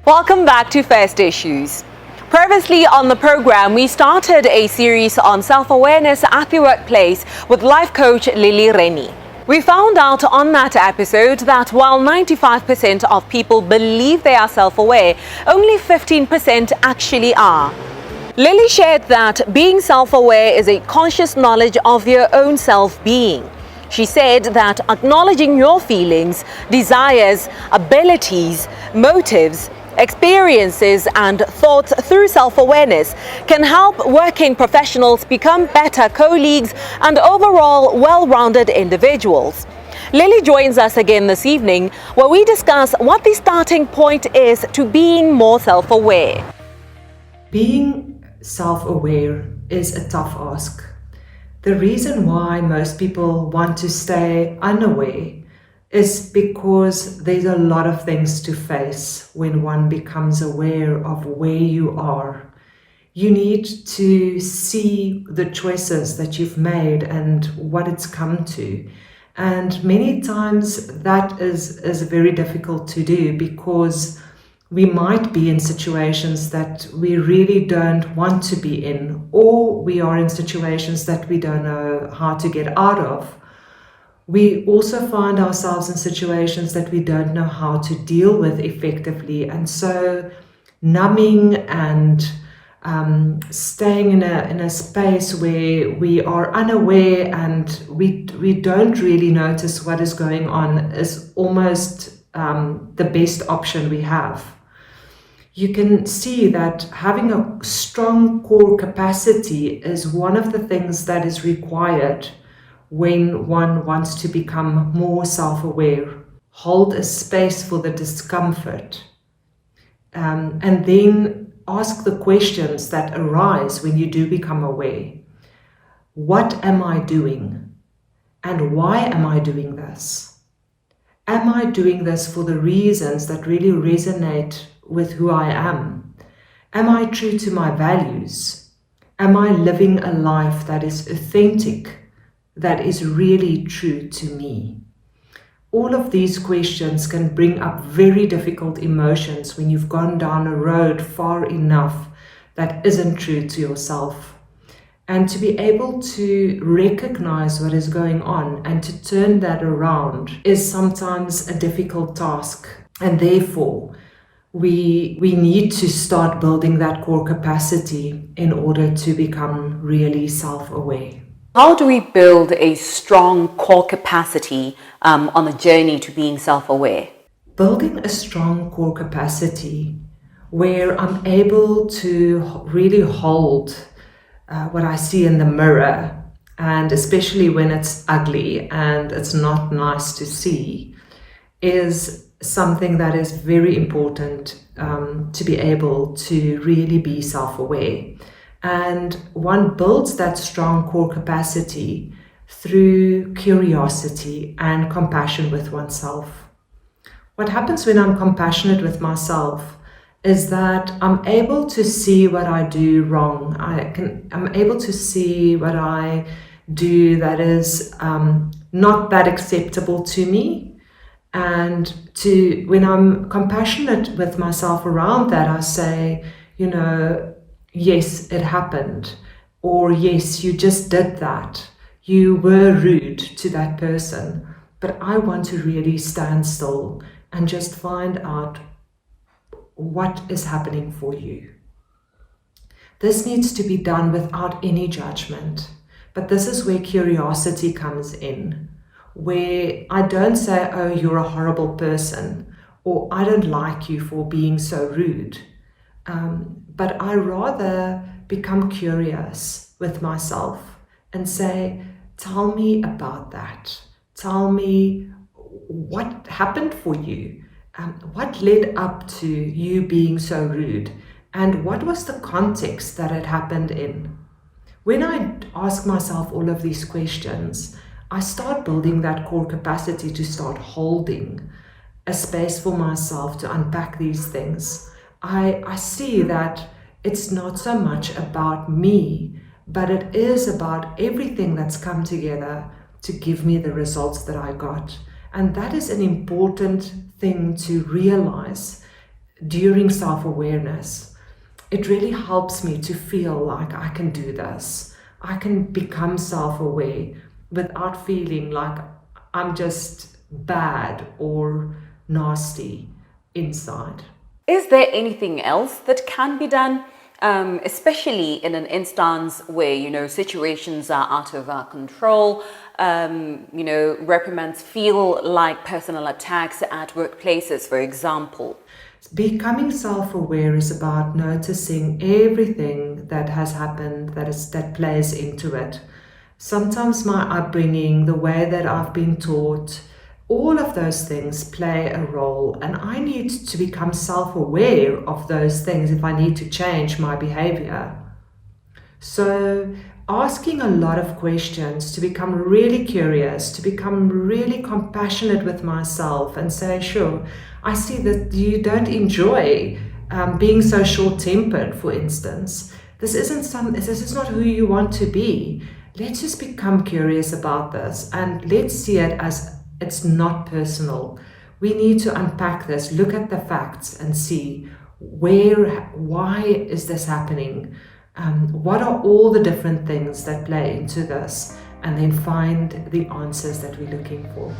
Welcome back to First Issues. Previously on the program, we started a series on self-awareness at the workplace with life coach Lily Rennie. We found out on that episode that while 95% of people believe they are self-aware, only 15% actually are. Lily shared that being self-aware is a conscious knowledge of your own self-being. She said that acknowledging your feelings, desires, abilities, motives, experiences and thoughts through self-awareness can help working professionals become better colleagues and overall well-rounded individuals. Lily joins us again this evening where we discuss what the starting point is to being more self-aware. Being self-aware is a tough ask. The reason why most people want to stay unaware is because there's a lot of things to face when one becomes aware of where you are. You need to see the choices that you've made and what it's come to. And many times that is very difficult to do because we might be in situations that we really don't want to be in, or we are in situations that we don't know how to get out of. We also find ourselves in situations that we don't know how to deal with effectively. And so numbing and staying in a space where we are unaware and we don't really notice what is going on is almost the best option we have. You can see that having a strong core capacity is one of the things that is required when one wants to become more self-aware. Hold a space for the discomfort, and then ask the questions that arise when you do become aware. What am I doing? And why am I doing this? Am I doing this for the reasons that really resonate with who I am? Am I true to my values? Am I living a life that is authentic, that is really true to me? All of these questions can bring up very difficult emotions when you've gone down a road far enough that isn't true to yourself. And to be able to recognize what is going on and to turn that around is sometimes a difficult task. And therefore, we need to start building that core capacity in order to become really self-aware. How do we build a strong core capacity on the journey to being self-aware? Building a strong core capacity where I'm able to really hold what I see in the mirror, and especially when it's ugly and it's not nice to see, is something that is very important to be able to really be self-aware. And one builds that strong core capacity through curiosity and compassion with oneself. What happens when I'm compassionate with myself is that I'm able to see what I do wrong. I'm able to see what I do that is not that acceptable to me. And when I'm compassionate with myself around that, I say, yes, it happened. Or yes, you just did that. You were rude to that person. But I want to really stand still and just find out what is happening for you. This needs to be done without any judgment. But this is where curiosity comes in, where I don't say, oh, you're a horrible person, or I don't like you for being so rude. But I rather become curious with myself and say, tell me about that. Tell me what happened for you. What led up to you being so rude? And what was the context that it happened in? When I ask myself all of these questions, I start building that core capacity to start holding a space for myself to unpack these things. I see that it's not so much about me, but it is about everything that's come together to give me the results that I got. And that is an important thing to realize. during self-awareness, it really helps me to feel like I can do this. I can become self-aware without feeling like I'm just bad or nasty inside. Is there anything else that can be done, especially in an instance where, situations are out of our control, reprimands feel like personal attacks at workplaces, for example? Becoming self-aware is about noticing everything that has happened, that plays into it. Sometimes my upbringing, the way that I've been taught, all of those things play a role, and I need to become self-aware of those things if I need to change my behavior. So asking a lot of questions, to become really curious, to become really compassionate with myself and say, sure, I see that you don't enjoy being so short-tempered, for instance. This is not who you want to be. Let's just become curious about this and let's see it as it's not personal. We need to unpack this, look at the facts and see why is this happening? What are all the different things that play into this? And then find the answers that we're looking for.